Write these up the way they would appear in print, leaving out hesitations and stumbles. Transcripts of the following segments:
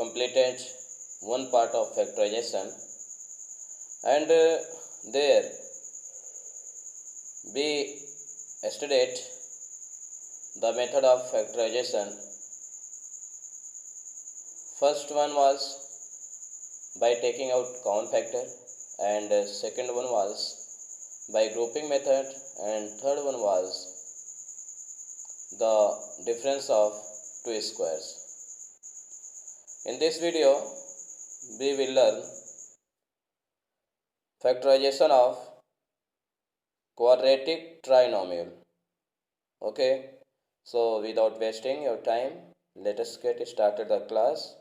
completed one part of factorization, and there we studied the method of factorization. First one was by taking out common factor, and second one was by grouping method, and third one was the difference of two squares. In this video we will learn factorization of quadratic trinomial. Okay, so without wasting your time, let us get started the class.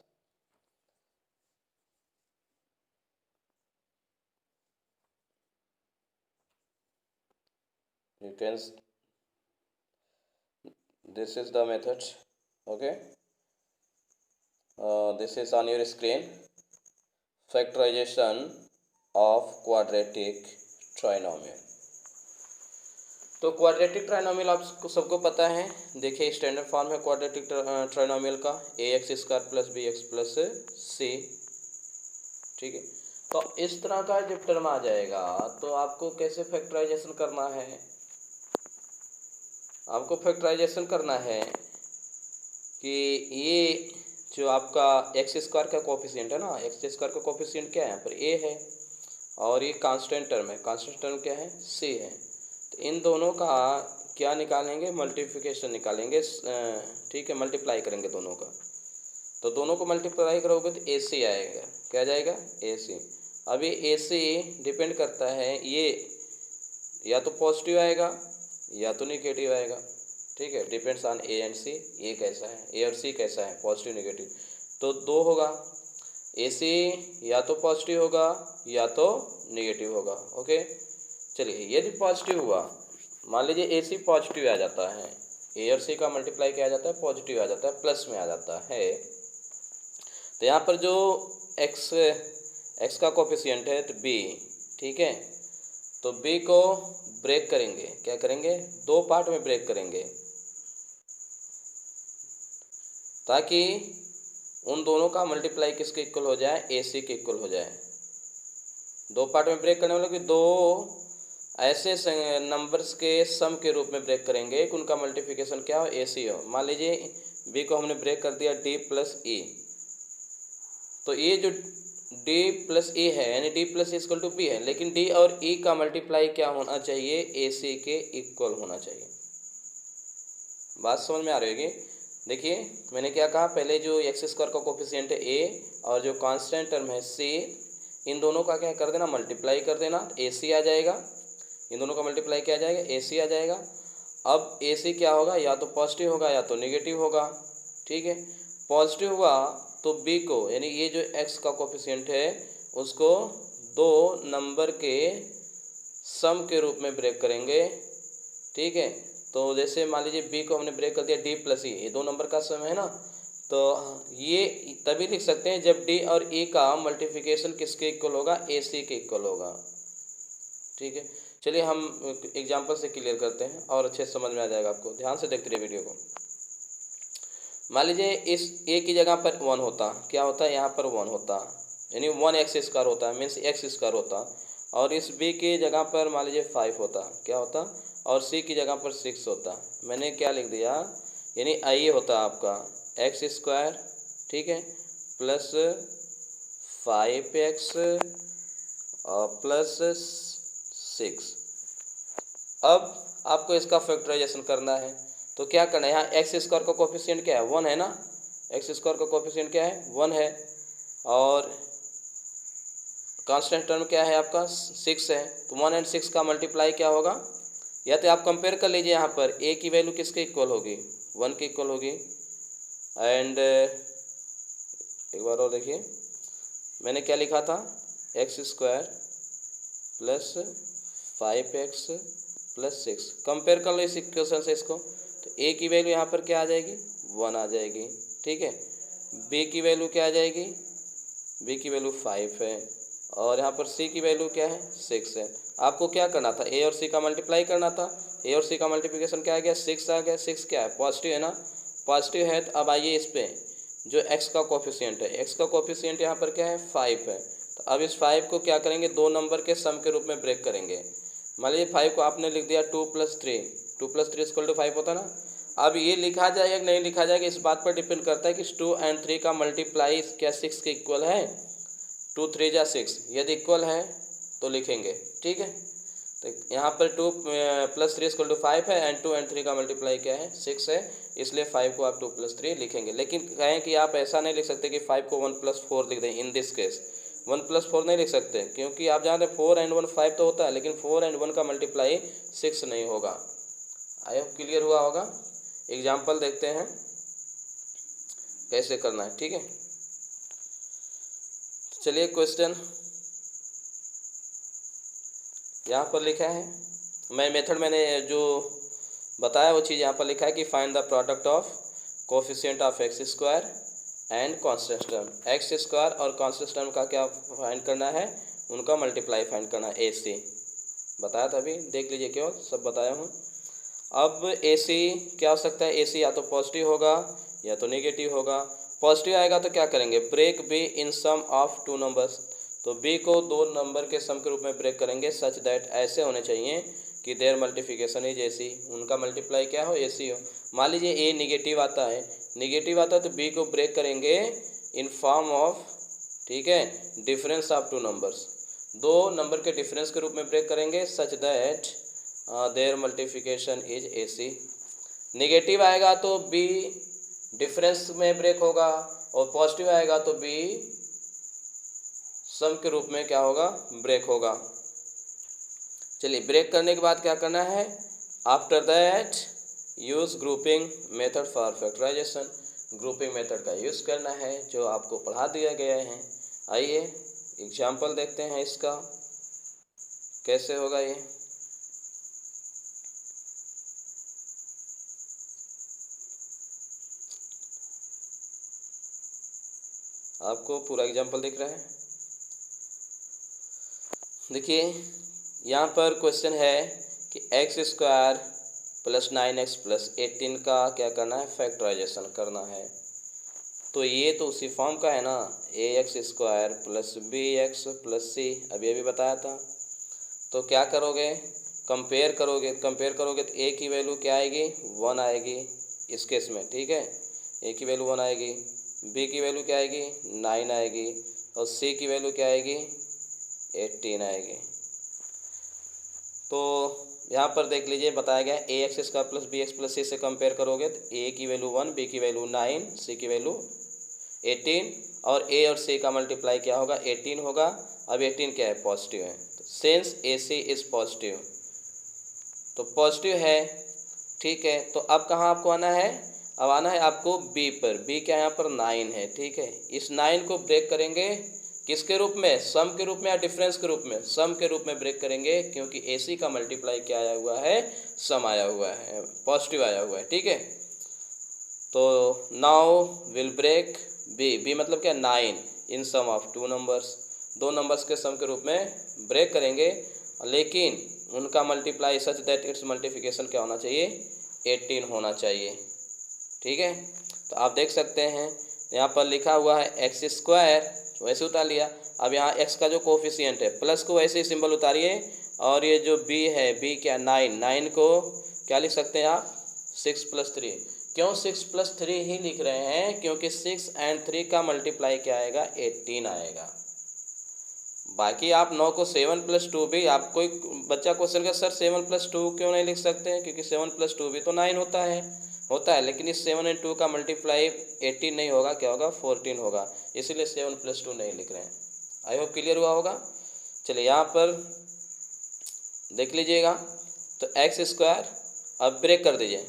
You can, this is the method. Okay, this is on your screen, factorization of quadratic trinomial. तो quadratic trinomial आपको सबको पता है। देखिए standard form है quadratic trinomial का ax² + bx + c। ठीक है, तो इस तरह का जब टर्म आ जाएगा तो आपको कैसे फैक्टराइजेशन करना है। आपको फैक्टराइजेशन करना है कि ये जो आपका x² का कोफिशिएंट है ना, x² का कोफिशिएंट क्या है, यहाँ पर a है और ये कांस्टेंट टर्म है। कांस्टेंट टर्म क्या है, c है। तो इन दोनों का क्या निकालेंगे, मल्टीप्लिकेशन निकालेंगे। ठीक है, मल्टीप्लाई करेंगे दोनों का। तो दोनों को मल्टीप्लाई करोगे तो AC आएगा। क्या जाएगा, AC। अब ये AC डिपेंड करता है, ये या तो पॉजिटिव आएगा या तो निगेटिव आएगा। ठीक है, depends on A and C। ये कैसा है, A और C कैसा है, पॉजिटिव निगेटिव। तो दो होगा, AC या तो पॉजिटिव होगा या तो निगेटिव होगा। ओके, चलिए यदि पॉजिटिव हुआ, मान लीजिए AC पॉजिटिव आ जाता है, A और C का मल्टीप्लाई किया जाता है, पॉजिटिव आ जाता है, प्लस में आ जाता है। तो यहाँ पर जो x का कोफिशिएंट है तो b। ठीक है, तो b को ब्रेक करेंगे। क्या करेंगे, दो पार्ट में ब्रेक करेंगे ताकि उन दोनों का मल्टीप्लाई किसके इक्वल हो जाए, AC के इक्वल हो जाए। दो पार्ट में ब्रेक करने वाले कि दो ऐसे नंबर्स के सम के रूप में ब्रेक करेंगे कि उनका मल्टीप्लिकेशन क्या हो, AC हो। मान लीजिए b को हमने ब्रेक कर दिया d + e, तो ये जो d + e है यानी d + e = b है, लेकिन d और e का मल्टीप्लाई क्या होना चाहिए, AC के इक्वल होना चाहिए। बात समझ में आ रही होगी। देखिए मैंने क्या कहा, पहले जो x² का कोफिशिएंट है a और जो कांस्टेंट टर्म है c, इन दोनों का क्या कर देना, मल्टीप्लाई कर देना, AC आ जाएगा। इन दोनों का मल्टीप्लाई क्या आ जाएगा, AC आ जाएगा। अब AC क्या होगा, या तो पॉजिटिव होगा या तो निगेटिव होगा। ठीक है, पॉजिटिव हुआ तो b को यानी ये जो x का कोफिशिएंट है उसको दो नंबर के सम के रूप में ब्रेक करेंगे। ठीक है, तो जैसे मान लीजिए b को हमने ब्रेक कर दिया d + e, ये दो नंबर का सम है ना, तो ये तभी लिख सकते हैं जब d और e का मल्टीप्लिकेशन किसके इक्वल होगा, AC के इक्वल होगा। ठीक है, चलिए हम एग्जांपल से क्लियर करते हैं और अच्छे से समझ में आ जाएगा आपको। ध्यान से देखते रहिए वीडियो को। मान लीजिए इस a की जगह पर 1 होता, क्या होता है, यहाँ पर 1 होता यानी 1x² होता है, मीन्स x² होता। और इस b की जगह पर मान लीजिए 5 होता, क्या होता, और c की जगह पर 6 होता। मैंने क्या लिख दिया, यानी ये होता आपका x², ठीक है, प्लस 5x प्लस 6। अब आपको इसका फैक्टराइजेशन करना है तो क्या करना है, यहाँ x² का कोफिशिएंट क्या है, 1 है ना, x² का कोफिशिएंट क्या है, 1 है, और कांस्टेंट टर्म क्या है आपका, 6 है। तो 1 और 6 का मल्टीप्लाई क्या होगा, या तो आप कंपेयर कर लीजिए, यहाँ पर a की वैल्यू किसके इक्वल होगी, 1 के इक्वल होगी। एंड एक बार और देखिए, मैंने क्या लिखा था, x² plus 5x plus 6। Compare कर लो इस इक्वेशन से इसको, तो a की वैल्यू यहाँ पर क्या आ जाएगी, 1 आ जाएगी। ठीक है, b की वैल्यू क्या आ जाएगी, b की वैल्यू 5 है, और यहाँ पर c की वैल्यू क्या है, 6 है। आपको क्या करना था, a और c का मल्टीप्लाई करना था। a और c का मल्टीप्लिकेशन क्या आ गया, 6 आ गया। 6 क्या है, पॉजिटिव है ना, पॉजिटिव है। तो अब आइए इस पे जो x का कोफिशिएंट है, x का कोफिशिएंट यहाँ पर क्या है 5 है। तो अब इस 5 को क्या करेंगे, दो नंबर के सम के रूप में ब्रेक करेंगे। मान लीजिए 5 को आपने लिख दिया 2 + 3, 2 + 3 = 5 होता ना। अब ये लिखा जाएगा कि नहीं लिखा जाएगा, इस बात पर डिपेंड करता है कि 2 और 3 का मल्टीप्लाई क्या 6 के इक्वल है। 2 3 जा 6, यदि इक्वल है तो लिखेंगे, ठीक है। तो यहाँ पर 2 + 3 = 5 है एंड 2 और 3 का मल्टीप्लाई क्या है 6 है, इसलिए 5 को आप 2 + 3 लिखेंगे। लेकिन कहें कि आप ऐसा नहीं लिख सकते कि 5 को 1 + 4 लिख दें। इन दिस केस 1 + 4 नहीं लिख सकते, क्योंकि आप जानते हैं 4 और 1 5 तो होता है, लेकिन 4 और 1 का मल्टीप्लाई 6 नहीं होगा। आई होप क्लियर हुआ होगा। एग्जाम्पल देखते हैं कैसे करना है, ठीक है। चलिए क्वेश्चन यहाँ पर लिखा है, मेथड मैंने जो बताया वो चीज़ यहाँ पर लिखा है कि find the product of coefficient of x² and constant term. x² और कांस्टेंट टर्म का क्या फाइंड करना है, उनका मल्टीप्लाई फाइंड करना है। AC बताया था, अभी देख लीजिए, क्यों सब बताया हूँ। अब AC क्या हो सकता है, AC या तो पॉजिटिव होगा या तो नेगेटिव होगा। पॉजिटिव आएगा तो क्या करेंगे, break B in sum of 2 numbers. तो B को 2 नंबर के सम के रूप में ब्रेक करेंगे सच दैट ऐसे होने चाहिए कि देयर मल्टीप्लिकेशन इज AC, उनका मल्टीप्लाई क्या हो AC हो। मान लीजिए A निगेटिव आता है, तो B को ब्रेक करेंगे इन फॉर्म ऑफ, ठीक है, डिफरेंस ऑफ 2 नंबर्स, 2 नंबर के डिफरेंस के रूप में ब्रेक करेंगे such that there multiplication is AC। Negative आएगा तो B डिफरेंस में ब्रेक होगा, और पॉजिटिव आएगा तो B सम के रूप में क्या होगा, ब्रेक होगा। चलिए ब्रेक करने के बाद क्या करना है, after that use grouping method for factorisation. Grouping method का यूज़ करना है जो आपको पढ़ा दिया गया है। आइए एग्जाम्पल देखते हैं इसका कैसे होगा ये। आपको पूरा एग्जाम्पल दिख रहा है, देखिए यहाँ पर क्वेश्चन है कि x² + 9x + 18 का क्या करना है, फैक्टराइजेशन करना है। तो ये तो उसी फॉर्म का है ना, ax² + bx + c, अभी अभी बताया था। तो क्या करोगे, कंपेयर करोगे तो a की वैल्यू क्या आएगी, 1 आएगी इस केस में, ठीक है। a की वैल्यू 1 आएगी, b की वैल्यू क्या आएगी 9 आएगी, और c की वैल्यू क्या आएगी 18 आएगी। तो यहाँ पर देख लीजिए बताया गया ax² + bx + c से कंपेयर करोगे तो a की वैल्यू 1, b की वैल्यू 9, c की वैल्यू 18, और a और c का मल्टीप्लाई क्या होगा 18 होगा। अब 18 क्या है, पॉजिटिव है, तो सिंस AC इज पॉजिटिव, तो पॉजिटिव है, ठीक है। तो अब कहाँ आपको आना है, अब आना है आपको B पर। B क्या यहाँ पर 9 है, ठीक है। इस 9 को ब्रेक करेंगे किसके रूप में, सम के रूप में या डिफरेंस के रूप में, सम के रूप में ब्रेक करेंगे, क्योंकि AC का मल्टीप्लाई क्या आया हुआ है, सम आया हुआ है, पॉजिटिव आया हुआ है, ठीक है। तो नाउ विल ब्रेक B मतलब क्या 9 इन सम ऑफ 2 नंबर्स, 2 नंबर्स के सम के रूप में ब्रेक करेंगे, लेकिन उनका multiply such that it's multiplication क्या होना चाहिए 18 होना चाहिए, ठीक है। तो आप देख सकते हैं यहाँ पर लिखा हुआ है x² वैसे उतार लिया। अब यहाँ x का जो कोफिशिएंट है प्लस को वैसे ही सिंबल उतारिए, और ये जो b है, b क्या 9 को क्या लिख सकते हैं आप 6 + 3। क्यों 6 + 3 ही लिख रहे हैं, क्योंकि 6 और 3 का मल्टीप्लाई क्या आएगा 18 आएगा। बाकी आप 9 को 7 + 2 भी, आप कोई बच्चा क्वेश्चन का सर 7 + 2 क्यों नहीं लिख सकते हैं, क्योंकि 7 + 2 भी तो 9 होता है, लेकिन इस 7 और 2 का मल्टीप्लाई 18 नहीं होगा, क्या होगा 14 होगा, इसीलिए 7 + 2 नहीं लिख रहे हैं। आई होप क्लियर हुआ होगा। चलिए यहाँ पर देख लीजिएगा, तो x² अब ब्रेक कर दीजिए,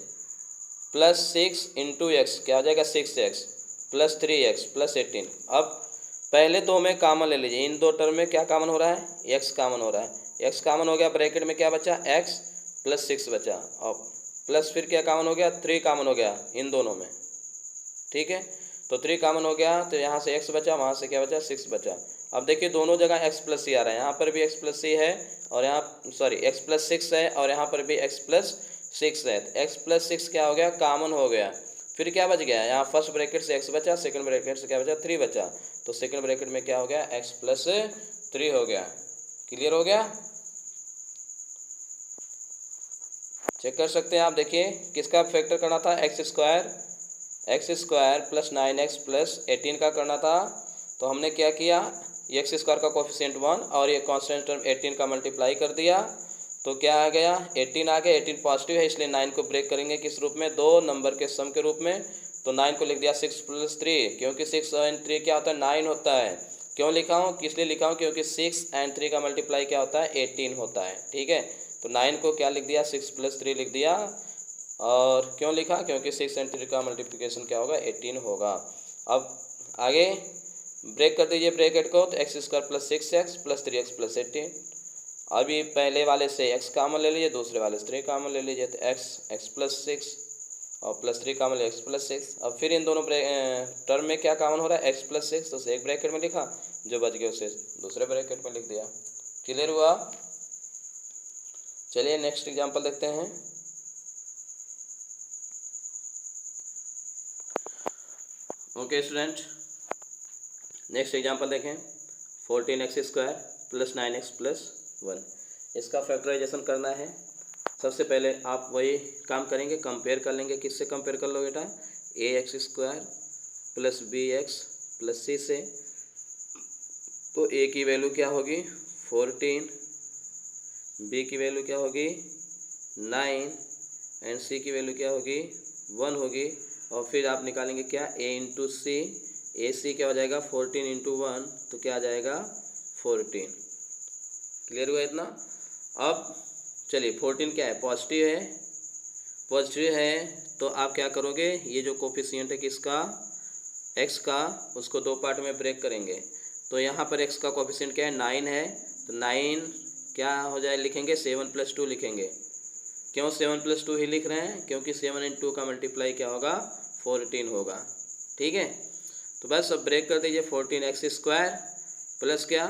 +6 × x क्या हो जाएगा 6x + 3x + 18। अब पहले दो में कामन ले लीजिए, इन दो टर्म में क्या कामन हो रहा है, x कामन हो रहा है, x कामन हो गया, ब्रैकेट में क्या बचा x + 6 बचा, और प्लस फिर क्या कामन हो गया 3 कामन हो गया इन दोनों में, ठीक है। तो 3 कामन हो गया, तो यहाँ से x बचा, वहाँ से क्या बचा 6 बचा। अब देखिए दोनों जगह x + c आ रहा है, यहाँ पर भी x + c है, और यहाँ x + 6 है, और यहाँ पर भी x + 6 है। तो x + 6 क्या हो गया, कॉमन हो गया, फिर क्या बच गया, यहाँ फर्स्ट ब्रैकेट से x बचा, सेकंड ब्रैकेट से क्या बचा 3 बचा, तो सेकंड ब्रैकेट में क्या हो गया x प्लस 3 हो गया। क्लियर हो गया, चेक कर सकते हैं आप। देखिए किसका फैक्टर करना था, x square plus 9x plus 18 का करना था, तो हमने क्या किया, एक्स स्क्वायर का कोफिशिएंट 1 और ये कांस्टेंट टर्म 18 का मल्टीप्लाई कर दिया, तो क्या आ गया 18 आ गया। 18 पॉजिटिव है इसलिए 9 को ब्रेक करेंगे किस रूप में, 2 नंबर के सम के रूप में, तो 9 को लिख दिया 6 + 3, क्योंकि 6 और 3 क्या होता है 9 होता है। क्यों लिखा हूँ, किस लिए लिखा हूँ, क्योंकि 6 और 3 का मल्टीप्लाई क्या होता है 18 होता है। ठीक है, तो 9 को क्या लिख दिया 6 + 3 लिख दिया, और क्यों लिखा, क्योंकि 6 और 3 का मल्टीप्लिकेशन क्या होगा 18 होगा। अब आगे ब्रेक कर दीजिए ब्रैकेट को, तो x square plus 6x plus 3x plus 18। अभी पहले वाले से x कॉमन ले लीजिए, दूसरे वाले से 3 कॉमन ले लीजिए, तो x प्लस 6 और प्लस 3 कॉमन ले x प्लस 6। अब फिर इन दोनों टर्म में क्या कॉमन हो रहा है x प्लस 6, तो एक ब्रैकेट में लिखा, जो बच गया उसे दूसरे ब्रैकेट में लिख दिया। क्लियर हुआ, चलिए नेक्स्ट एग्जाम्पल देखते हैं। ओके स्टूडेंट, नेक्स्ट एग्जाम्पल देखें। 14x square plus 9x plus 1, इसका फैक्टराइजेशन करना है। सबसे पहले आप वही काम करेंगे, कंपेयर कर लेंगे। किससे कंपेयर कर लो बेटा, ax square plus bx plus c से, तो a की वैल्यू क्या होगी 14, b की वैल्यू क्या होगी 9 एंड c की वैल्यू क्या होगी 1 होगी। और फिर आप निकालेंगे क्या a इंटू सी, ए सी क्या हो जाएगा 14 इंटू 1, तो क्या आ जाएगा 14। क्लियर हुआ इतना। अब चलिए 14 क्या है, पॉजिटिव है, पॉजिटिव है तो आप क्या करोगे, ये जो कोफिशिएंट है किसका x का, उसको 2 पार्ट में ब्रेक करेंगे। तो यहाँ पर x का कोफिशिएंट क्या है 9 है, तो 9 क्या हो जाए लिखेंगे 7 + 2 लिखेंगे। क्यों 7 + 2 ही लिख रहे हैं, क्योंकि 7 और 2 का मल्टीप्लाई क्या होगा 14 होगा। ठीक है, तो बस अब ब्रेक कर दीजिए 14x स्क्वायर प्लस क्या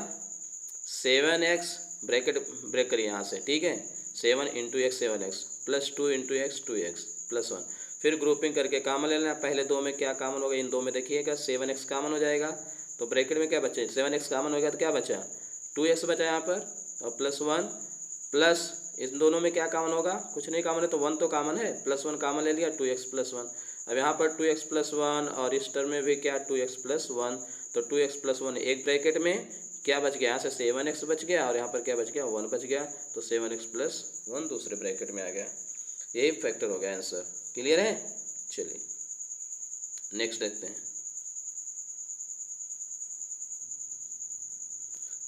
7x, ब्रैकेट ब्रेक करिए यहाँ से। ठीक है, 7 into x 7x plus 2 into x 2x plus 1। फिर ग्रुपिंग करके कॉमन ले लेना, पहले 2 में क्या कॉमन होगा, इन 2 में देखिएगा 7x कॉमन हो जाएगा, तो ब्रैकेट में क्या बचे 7x कॉमन हो गया, तो क्या बचा 2x बचा यहाँ पर, और प्लस 1 प्लस इन दोनों में क्या कॉमन होगा, कुछ नहीं कॉमन है, तो 1 तो कॉमन है, प्लस 1 कॉमन ले लिया 2x प्लस 1। अब यहाँ पर 2x प्लस 1 और इस टर्म में भी क्या 2x प्लस 1, तो 2x प्लस 1 एक ब्रैकेट में क्या बच गया, यहाँ से 7x बच गया और यहाँ पर क्या बच गया 1 बच गया, तो 7x प्लस 1 दूसरे ब्रैकेट में आ गया। यही फैक्टर हो गया आंसर। क्लियर है, चलिए नेक्स्ट देखते हैं।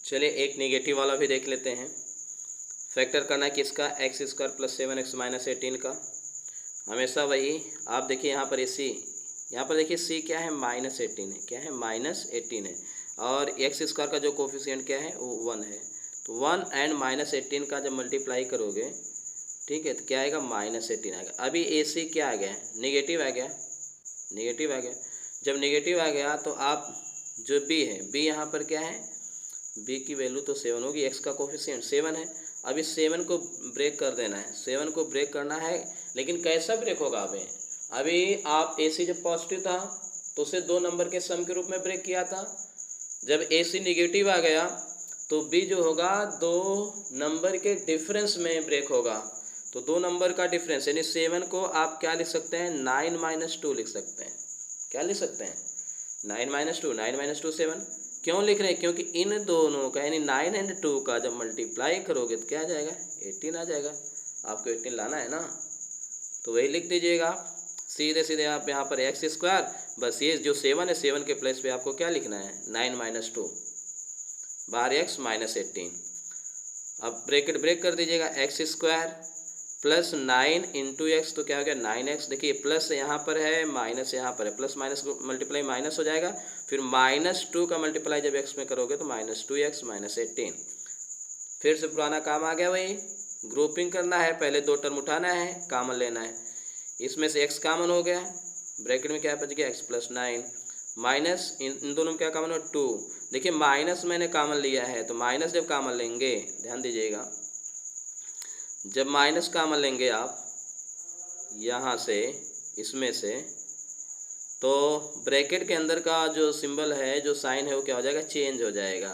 चलिए एक नेगेटिव वाला भी देख लेते हैं। फैक्टर करना है किसका, x square plus 7x minus 18 का। हमेशा वही आप देखिए यहाँ पर सी, यहाँ पर देखिए सी क्या है -18 है, क्या है -18 है, और एक्स स्क्वायर का जो कोफिशिएंट क्या है वो 1 है, तो 1 एंड -18 का जब मल्टीप्लाई करोगे, ठीक है, तो क्या आएगा -18 आएगा। अभी ए सी क्या आ गया नेगेटिव आ गया, नेगेटिव आ गया। जब नेगेटिव आ गया तो आप जो बी है, बी यहाँ पर क्या है, बी की वैल्यू तो 7 होगी, एक्स का कोफिशिएंट 7 है। अब इस 7 को ब्रेक कर देना है, 7 को ब्रेक करना है, लेकिन कैसा ब्रेक होगा अभी आप ए सी जब पॉजिटिव था तो उसे 2 नंबर के सम के रूप में ब्रेक किया था। जब ए सी निगेटिव आ गया तो बी जो होगा 2 नंबर के डिफरेंस में ब्रेक होगा। तो 2 नंबर का डिफरेंस यानी 7 को आप क्या लिख सकते हैं 9 - 2 लिख सकते हैं। क्या लिख सकते हैं 9 - 2, 9 - 2 7। क्यों लिख रहे हैं, क्योंकि इन दोनों का यानी 9 एंड 2 का जब मल्टीप्लाई करोगे तो क्या आ जाएगा 18 आ जाएगा। आपको 18 लाना है ना, तो वही लिख दीजिएगा सीधे सीधे। आप यहाँ पर एक्स स्क्वायर, बस ये जो 7 है 7 के प्लेस पे आपको क्या लिखना है 9 - 2 बाहर x -18। अब ब्रैकेट ब्रेक कर दीजिएगा, x square plus 9 into x, तो क्या हो गया 9x। देखिए प्लस यहाँ पर है माइनस यहाँ पर है, प्लस माइनस मल्टीप्लाई माइनस हो जाएगा, फिर -2 का मल्टीप्लाई जब x में करोगे तो -2x -18। फिर से पुराना काम आ गया, वही ग्रुपिंग करना है, पहले 2 टर्म उठाना है, कॉमन लेना है। इसमें से x कॉमन हो गया, ब्रैकेट में क्या बच गया x प्लस 9 माइनस इन दोनों में क्या कॉमन हो 2। देखिए माइनस मैंने कॉमन लिया है, तो माइनस जब कॉमन लेंगे, ध्यान दीजिएगा, जब माइनस कॉमन लेंगे आप यहाँ से इसमें से, तो ब्रैकेट के अंदर का जो सिंबल है, जो साइन है, वो क्या हो जाएगा, चेंज हो जाएगा।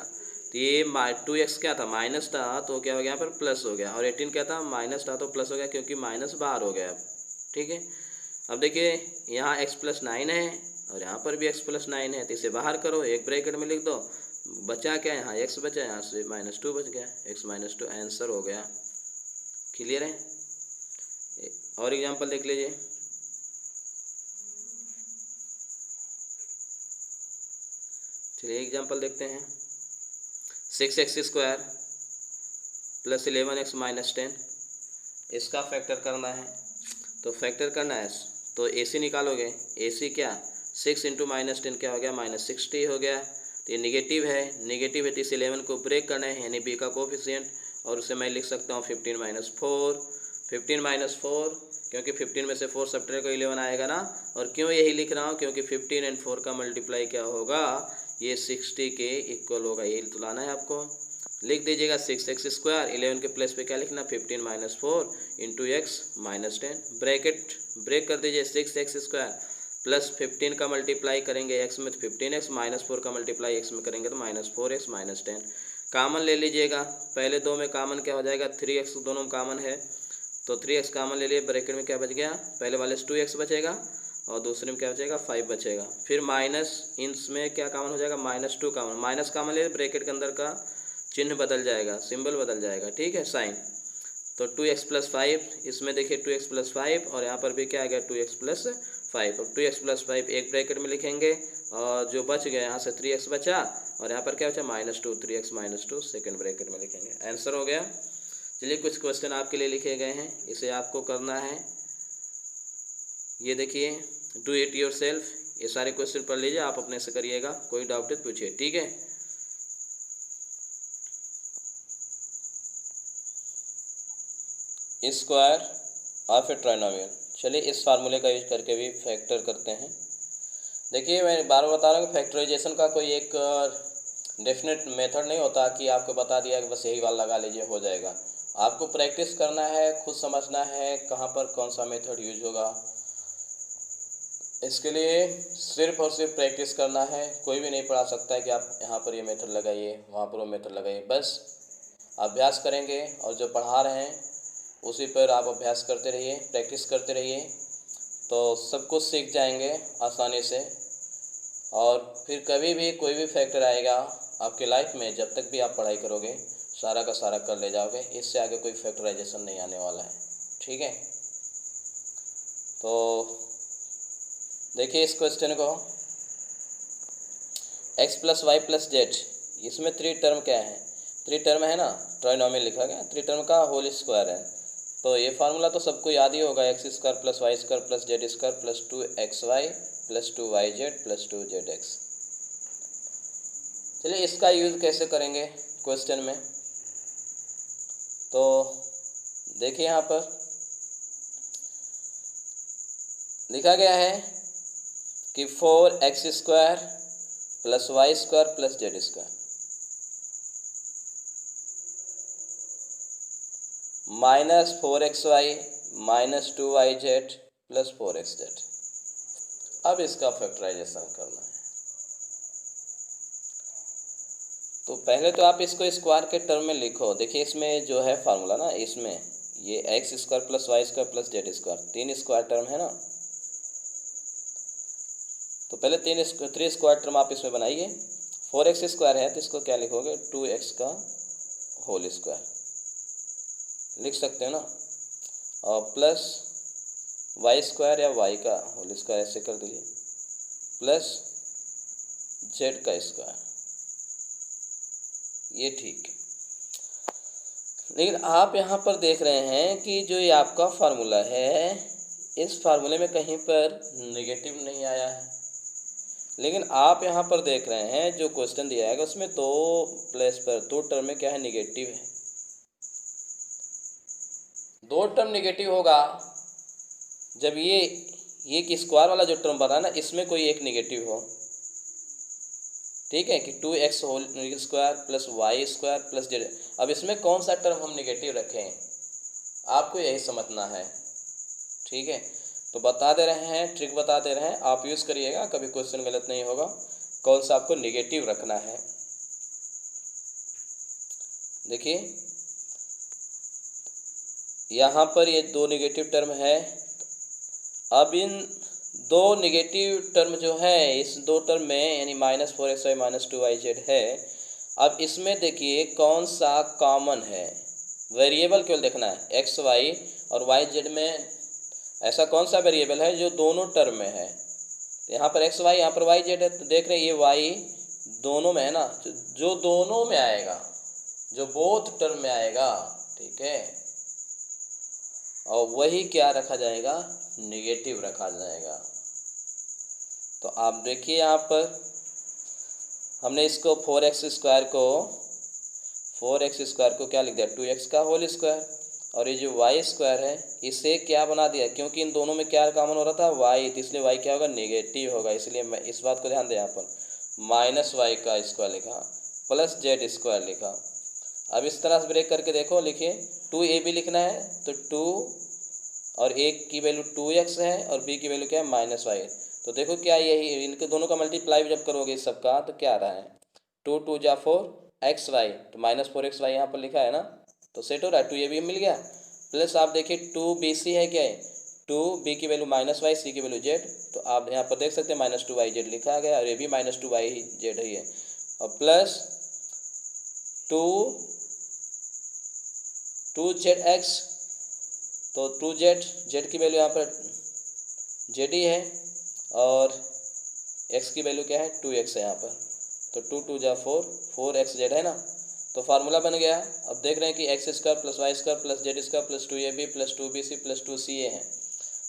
तो ये 2x क्या था, माइनस था, तो क्या हो गया यहाँ पर प्लस हो गया, और 18 क्या था, माइनस था, तो प्लस हो गया, क्योंकि माइनस बाहर हो गया। ठीक है, अब देखिए यहाँ x + 9 है और यहाँ पर भी x + 9 है, तो इसे बाहर करो, एक ब्रैकेट में लिख दो, बचा क्या, यहाँ x बचा, यहाँ से -2 बच गया, x - 2 आंसर हो गया। क्लियर है। और एग्जांपल देख लीजिए। चलिए एग्जांपल देखते हैं। 6x² + 11x - 10, इसका फैक्टर करना है। तो फैक्टर करना है तो AC निकालोगे, AC क्या, 6 × -10 क्या हो गया, -60 हो गया। तो ये निगेटिव है, निगेटिव है, तो इस 11 को ब्रेक करना है, यानी b का कोफिशिएंट, और उसे मैं लिख सकता हूँ 15 - 4, 15 - 4, क्योंकि 15 में से 4 सब्ट्रैक्ट को 11 आएगा ना। और क्यों यही लिख रहा हूँ, क्योंकि 15 और 4 का मल्टीप्लाई क्या होगा, ये 60 के इक्वल होगा, यही तो लाना है आपको। लिख दीजिएगा 6x², 11 के प्लेस पे क्या लिखना, 15 - 4 × x - 10, ब्रैकेट ब्रेक कर दीजिए। 6x² + 15 का मल्टीप्लाई करेंगे x में तो 15x, -4 का मल्टीप्लाई x में करेंगे तो -4x - 10। कामन ले लीजिएगा, पहले दो में कामन क्या हो जाएगा, 3x दोनों में कामन है, तो 3x कामन ले लिए, ब्रैकेट में क्या बच गया, पहले वाले से 2x बचेगा और दूसरे में क्या बचेगा, 5 बचेगा। फिर माइनस, इसमें क्या कामन हो जाएगा, -2 कामन, माइनस कामन ले, ब्रैकेट के अंदर का चिन्ह बदल जाएगा, सिंबल बदल जाएगा। ठीक है, साइन। तो 2x + 5, इसमें देखिए 2x + 5, और यहाँ पर भी क्या आ गया, 2x + 5। अब 2x + 5 एक ब्रैकेट में लिखेंगे, और जो बच गया यहाँ से 3x बचा, और यहाँ पर क्या बचा, -2, 3x - 2 सेकेंड ब्रैकेट में लिखेंगे, आंसर हो गया। चलिए कुछ क्वेश्चन आपके लिए लिखे गए हैं, इसे आपको करना है। ये देखिए, डू इट योरसेल्फ, ये सारे क्वेश्चन पढ़ लीजिए, आप अपने से करिएगा, कोई डाउट है पूछिए। ठीक है, स्क्वायर ऑफ ए ट्राइनोमियल। चलिए इस फार्मूले का यूज करके भी फैक्टर करते हैं। देखिए मैं बार बार बता रहा हूँ कि फैक्टराइजेशन का कोई एक डेफिनेट मेथड नहीं होता कि आपको बता दिया कि बस यही वाला लगा लीजिए हो जाएगा। आपको प्रैक्टिस करना है, खुद समझना है कहाँ पर कौन सा मेथड यूज होगा। इसके लिए सिर्फ और सिर्फ प्रैक्टिस करना है। कोई भी नहीं पढ़ा सकता है कि आप यहाँ पर ये मेथड लगाइए, वहाँ पर वो मेथड लगाइए। बस अभ्यास करेंगे और जो पढ़ा रहे हैं उसी पर आप अभ्यास करते रहिए, प्रैक्टिस करते रहिए, तो सब कुछ सीख जाएंगे आसानी से। और फिर कभी भी कोई भी फैक्टर आएगा आपके लाइफ में, जब तक भी आप पढ़ाई करोगे सारा का सारा कर ले जाओगे, इससे आगे कोई फैक्टराइजेशन नहीं आने वाला है। ठीक है, तो देखिए इस क्वेश्चन को, x + y + z, इसमें 3 टर्म क्या है, 3 टर्म है ना, ट्राइनोमियल लिखा गया, 3 टर्म का होल स्क्वायर है। तो ये फार्मूला तो सबको याद ही होगा, x² + y² + z² + 2xy + 2yz + 2zx। चलिए इसका यूज़ कैसे करेंगे क्वेश्चन में, तो देखिए यहाँ पर लिखा गया है कि 4x² + y² + z² -4xy - 2yz + 4xz। अब इसका फैक्टराइजेशन करना है। तो पहले तो आप इसको स्क्वायर के टर्म में लिखो। देखिए इसमें जो है फार्मूला ना, इसमें ये x² + y² + z², 3 square term है ना। तो पहले 3 स्क्वायर टर्म आप इसमें बनाइए। 4x² है तो इसको क्या लिखोगे, 2x का होल स्क्वायर लिख सकते हो ना, और प्लस y² या y का होल स्क्वायर ऐसे कर दीजिए, प्लस z का स्क्वायर, ये ठीक है। लेकिन आप यहाँ पर देख रहे हैं कि जो ये आपका फार्मूला है, इस फार्मूले में कहीं पर नेगेटिव नहीं आया है। लेकिन आप यहाँ पर देख रहे हैं जो क्वेश्चन दिया है उसमें 2 प्लेस पर 2 टर्म में क्या है, निगेटिव है। 2 टर्म निगेटिव होगा जब ये कि स्क्वायर वाला जो टर्म बना ना, इसमें कोई एक निगेटिव हो। ठीक है, कि 2x whole square + y² + z। अब इसमें कौन सा टर्म हम निगेटिव रखें, आपको यही समझना है। ठीक है, तो बता दे रहे हैं, ट्रिक बता दे रहे हैं, आप यूज़ करिएगा, कभी क्वेश्चन गलत नहीं होगा। कौन सा आपको निगेटिव रखना है। देखिए यहाँ पर ये दो निगेटिव टर्म है। अब इन दो निगेटिव टर्म जो है, इस दो टर्म में यानी -4xy -2yz है। अब इसमें देखिए कौन सा कॉमन है, वेरिएबल केवल देखना है। एक्स वाई और वाई जेड में ऐसा कौन सा वेरिएबल है जो दोनों टर्म में है। तो यहाँ पर एक्स वाई, यहाँ पर वाई जेड है, तो देख रहे हैं ये वाई दोनों में है ना, जो दोनों में आएगा, जो बोथ टर्म में आएगा, ठीक है, और वही क्या रखा जाएगा, निगेटिव रखा जाएगा। तो आप देखिए यहाँ पर हमने इसको 4x² को क्या लिख दिया, 2x का होल स्क्वायर, और ये जो y² है इसे क्या बना दिया, क्योंकि इन दोनों में क्या कॉमन हो रहा था, y, तो इसलिए y क्या होगा, नेगेटिव होगा। इसलिए मैं इस बात को ध्यान दें, यहाँ पर -y² लिखा +z² लिखा। अब इस तरह से ब्रेक करके देखो, लिखिए 2ab लिखना है तो 2 और a की वैल्यू 2x है और b की वैल्यू क्या है, -y। तो देखो क्या यही इनके दोनों का मल्टीप्लाई जब करोगे इस सब का, तो क्या आ रहा है, 2 2 जा 4xy, तो -4xy यहाँ पर लिखा है ना, तो सेट हो रहा है। 2ab मिल गया, प्लस आप देखिए 2bc है, क्या है, 2b की वैल्यू -y, c की वैल्यू z, तो आप यहाँ पर देख सकते हैं -2yz लिखा गया, और ये भी -2yz ही है, और प्लस 2zx, तो 2z की वैल्यू यहाँ पर z ही है, और x की वैल्यू क्या है, 2x है यहाँ पर, तो 2 2 जा 4xz है ना, तो फार्मूला बन गया। अब देख रहे हैं कि x² + y² + z² + 2ab + 2bc + 2ca है,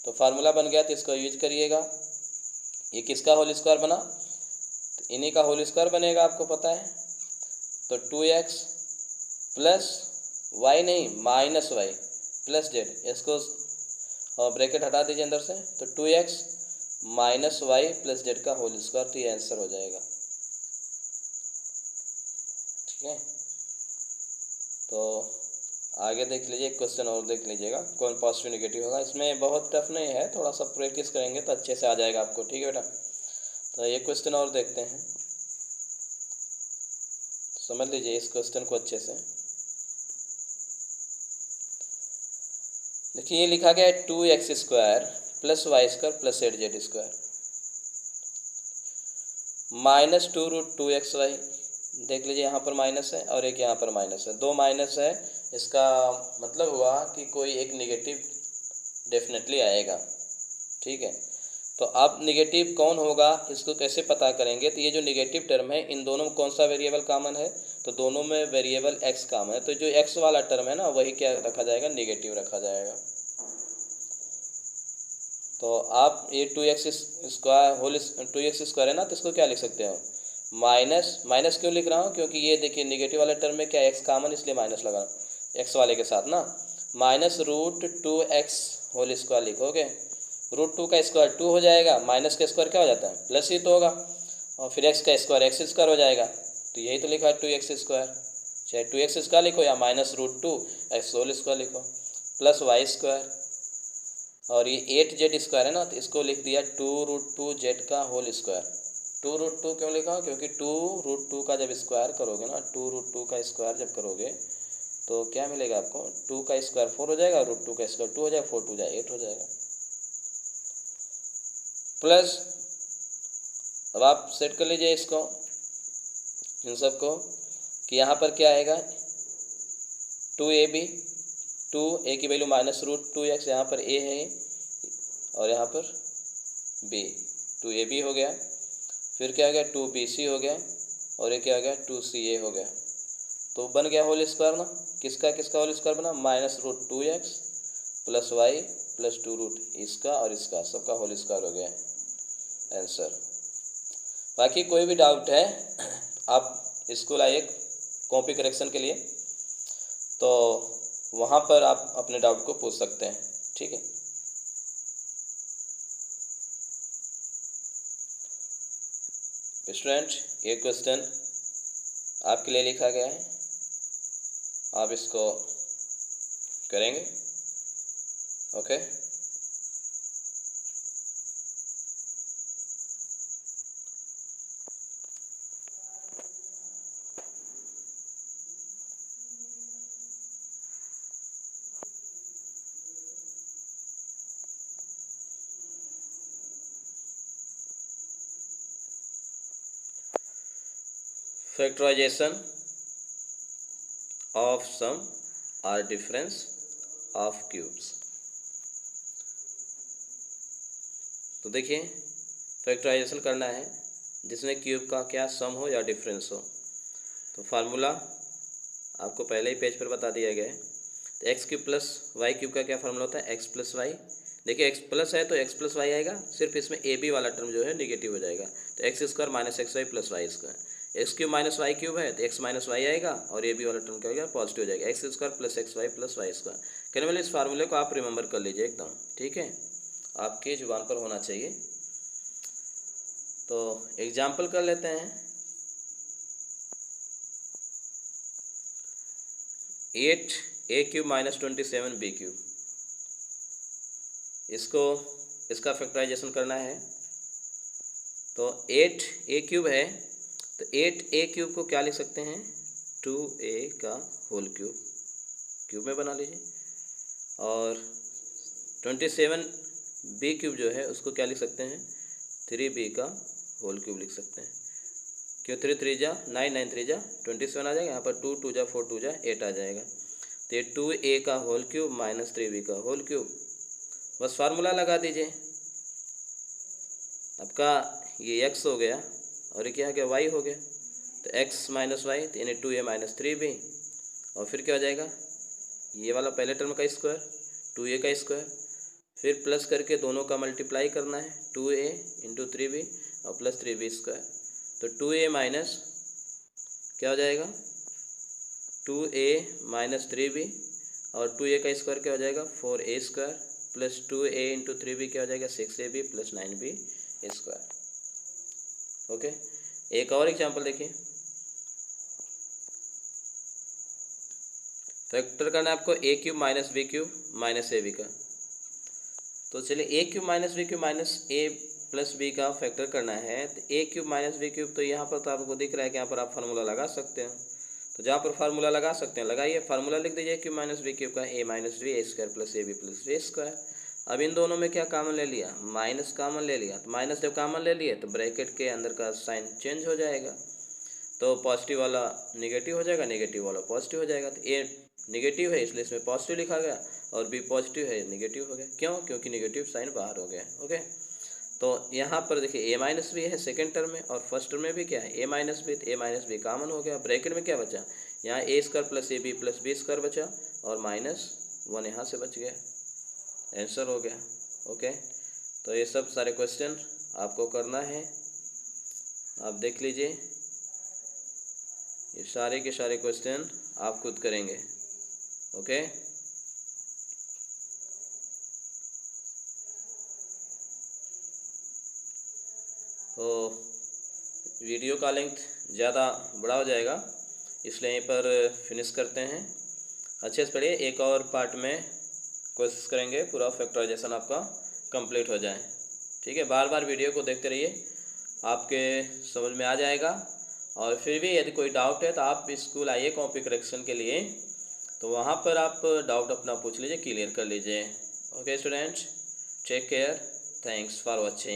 तो फार्मूला बन गया, तो इसको यूज करिएगा। ये किसका होल स्क्वायर बना, तो इन्हीं का होल स्क्वायर बनेगा, आपको पता है। तो 2x प्लस y नहीं -y + z, इसको ब्रैकेट हटा दीजिए अंदर से, तो 2x -y + z का होल स्क्वायर, तो ये आंसर हो जाएगा। ठीक है, तो आगे देख लीजिए, क्वेश्चन और देख लीजिएगा, कौन पॉजिटिव नेगेटिव होगा। इसमें बहुत टफ नहीं है, थोड़ा सा प्रैक्टिस करेंगे तो अच्छे से आ जाएगा आपको। ठीक है बेटा, तो ये क्वेश्चन और देखते हैं, समझ लीजिए इस क्वेश्चन को अच्छे से। देखिए ये लिखा गया है 2x² + y² + z² -2√2xy, देख लीजिए यहाँ पर माइनस है और एक यहाँ पर माइनस है, दो माइनस है, इसका मतलब हुआ कि कोई एक निगेटिव डेफिनेटली आएगा। ठीक है, तो अब निगेटिव कौन होगा, इसको कैसे पता करेंगे, तो ये जो निगेटिव टर्म है इन दोनों में कौन सा वेरिएबल कॉमन है, तो दोनों में वेरिएबल x कॉमन है, तो जो x वाला टर्म है ना वही क्या रखा जाएगा, निगेटिव रखा जाएगा। तो आप ये 2x² है ना, तो इसको क्या लिख सकते हो, माइनस क्यों लिख रहा हूँ, क्योंकि ये देखिए निगेटिव वाले टर्म में क्या x कॉमन, इसलिए माइनस लगा रहा हूँ x वाले के साथ ना, -√2x² लिखोगे, √2 का स्क्वायर 2 हो जाएगा, माइनस का स्क्वायर क्या हो जाता है, प्लस ही तो होगा, और फिर x का स्क्वायर x² हो जाएगा, तो यही तो लिखा है 2x², चाहे 2x² लिखो या -√2x² लिखो, प्लस y², और ये 8z² है ना, तो इसको लिख दिया 2√2z का होल स्क्वायर। 2√2 क्यों लिखा, क्योंकि 2√2 का जब स्क्वायर करोगे ना, 2√2 का स्क्वायर जब करोगे तो क्या मिलेगा आपको, 2 का स्क्वायर 4 हो जाएगा, √2 का स्क्वायर 2 हो जाएगा, 4 2 8 हो जाएगा, प्लस अब आप सेट कर लीजिए इसको, इन सब को, कि यहाँ पर क्या आएगा, 2ab, 2a की वैल्यू -√2x, यहाँ पर a है और यहाँ पर b, 2ab हो गया, फिर क्या हो गया 2bc हो गया, और ये क्या हो गया 2ca हो गया, तो बन गया होल स्क्वायर ना, किसका होल स्क्वायर बना, -√2x + y + 2√, इसका और इसका सबका होल स्क्वायर हो गया आंसर। बाकी कोई भी डाउट है आप स्कूल आइए कॉपी करेक्शन के लिए, तो वहाँ पर आप अपने डाउट को पूछ सकते हैं। ठीक है, स्टूडेंट ये क्वेश्चन आपके लिए लिखा गया है, आप इसको करेंगे। Okay. factorization of sum or difference of cubes। तो देखिए फैक्टराइजेशन करना है जिसमें क्यूब का क्या सम हो या डिफरेंस हो। तो फार्मूला आपको पहले ही पेज पर बता दिया गया है। तो X cube plus Y cube का क्या फार्मूला होता है, एक्स प्लस वाई। देखिए एक्स प्लस है तो एक्स प्लस वाई आएगा, सिर्फ इसमें ए बी वाला टर्म जो है निगेटिव हो जाएगा। तो X square minus X Y plus Y square. X cube minus Y cube है तो एक्स माइनस वाई आएगा और ए बी वाला टर्म क्या हो जाएगा, पॉजिटिव हो जाएगा। X square plus X Y plus Y square. कहने वाले इस फार्मूले को आप रिमेंबर कर लीजिए एकदम, ठीक है, आपके जुबान पर होना चाहिए। तो एग्जाम्पल कर लेते हैं। 8a cube minus 27b cube, इसका फैक्टराइजेशन करना है। तो 8a क्यूब है तो 8a क्यूब को क्या लिख सकते हैं, 2a का होल क्यूब में बना लीजिए। और 27b क्यूब जो है उसको क्या लिख सकते हैं, 3b का होल क्यूब लिख सकते हैं। क्यों, 3 3 जा 9, 9 3 जा 27 आ जाएगा। यहाँ पर 2 2 जा 4 2 जा 8 आ जाएगा। तो ये 2a का होल क्यूब माइनस 3b का होल क्यूब, बस फार्मूला लगा दीजिए। आपका ये x हो गया और ये क्या हो गया, y हो गया। तो x माइनस वाई यानी 2a माइनस 3b, और फिर क्या हो जाएगा, ये वाला पहले टर्म का स्क्वायर 2a का स्क्वायर, फिर प्लस करके दोनों का मल्टीप्लाई करना है 2a इंटू 3b और प्लस 3b स्क्वायर। तो 2a माइनस क्या हो जाएगा, 2a माइनस 3b और 2a का स्क्वायर क्या हो जाएगा, 4a square plus 2a into 3b क्या हो जाएगा, 6ab plus 9b square. Okay, एक और एग्जांपल देखिए। फैक्टर करना है आपको a cube minus b cube minus ab का। तो चलिए a cube minus b cube minus a plus b का फैक्टर करना है। तो a cube minus b cube, तो यहाँ पर तो आपको दिख रहा है कि यहाँ पर आप फार्मूला लगा सकते हैं। तो जहाँ पर फार्मूला लगा सकते हैं लगाइए, फार्मूला लिख दीजिए क्यूब माइनस b क्यूब का a minus b square plus ab plus b square. अब इन दोनों में क्या कॉमन ले लिया, माइनस कॉमन ले लिया। तो माइनस जब कॉमन ले लिए तो ब्रैकेट के अंदर का साइन चेंज हो जाएगा। तो पॉजिटिव वाला निगेटिव हो जाएगा, निगेटिव वाला पॉजिटिव हो जाएगा। तो ए निगेटिव है इसलिए इसमें पॉजिटिव लिखा गया और बी पॉजिटिव है निगेटिव हो गया। क्यों, क्योंकि निगेटिव साइन बाहर हो गया। ओके, तो यहाँ पर देखिए a माइनस बी है सेकेंड टर्म में और फर्स्ट टर्म में भी क्या है a माइनस बी, तो a माइनस बी कॉमन हो गया। ब्रैकेट में क्या बचा, यहाँ a square plus A B plus B square बचा और माइनस 1 यहाँ से बच गया, आंसर हो गया। ओके, तो ये सब सारे क्वेश्चन आपको करना है, आप देख लीजिए। ये सारे के सारे क्वेश्चन आप खुद करेंगे। ओके, तो वीडियो का लेंथ ज़्यादा बड़ा हो जाएगा इसलिए यहीं पर फिनिश करते हैं। अच्छे से पढ़िए, एक और पार्ट में कोशिश करेंगे पूरा फैक्टराइजेशन आपका कंप्लीट हो जाए। ठीक है, बार बार वीडियो को देखते रहिए, आपके समझ में आ जाएगा। और फिर भी यदि कोई डाउट है तो आप स्कूल आइए कॉपी करेक्शन के लिए, तो वहाँ पर आप डाउट अपना पूछ लीजिए, क्लियर कर लीजिए। Okay students, take care, thanks for watching.